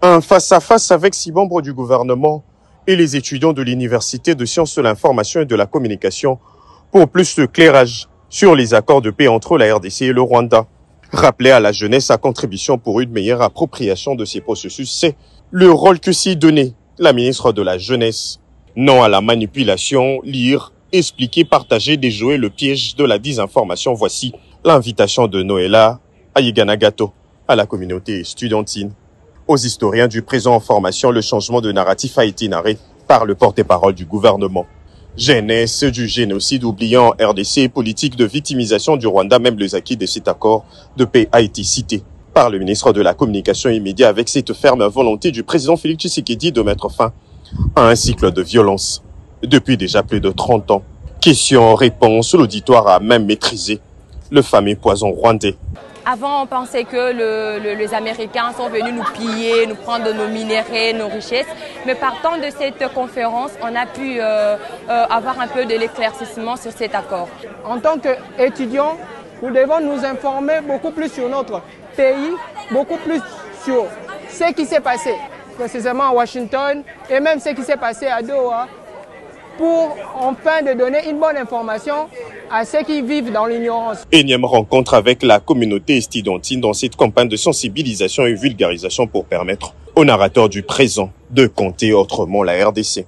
Un face-à-face avec 6 membres du gouvernement et les étudiants de l'Université de sciences de l'information et de la communication pour plus de clairage sur les accords de paix entre la RDC et le Rwanda. Rappeler à la jeunesse sa contribution pour une meilleure appropriation de ces processus, c'est le rôle que s'y donnait la ministre de la Jeunesse. Non à la manipulation, lire, expliquer, partager, déjouer le piège de la désinformation. Voici l'invitation de Noëlla Ayiganagato à la communauté estudiantine. Aux historiens du présent en formation, le changement de narratif a été narré par le porte-parole du gouvernement. Jeunesse du génocide oubliant RDC, politique de victimisation du Rwanda, même les acquis de cet accord de paix a été cité par le ministre de la Communication immédiat avec cette ferme volonté du président Félix Tshisekedi de mettre fin à un cycle de violence depuis déjà plus de 30 ans. Question-réponse, l'auditoire a même maîtrisé le fameux poison rwandais. Avant, on pensait que les Américains sont venus nous piller, nous prendre nos minéraux, nos richesses. Mais partant de cette conférence, on a pu avoir un peu de l'éclaircissement sur cet accord. En tant qu'étudiants, nous devons nous informer beaucoup plus sur notre pays, beaucoup plus sur ce qui s'est passé précisément à Washington et même ce qui s'est passé à Doha, pour enfin de donner une bonne information à ceux qui vivent dans l'ignorance. Énième rencontre avec la communauté estudiantine dans cette campagne de sensibilisation et vulgarisation pour permettre aux narrateurs du présent de compter autrement la RDC.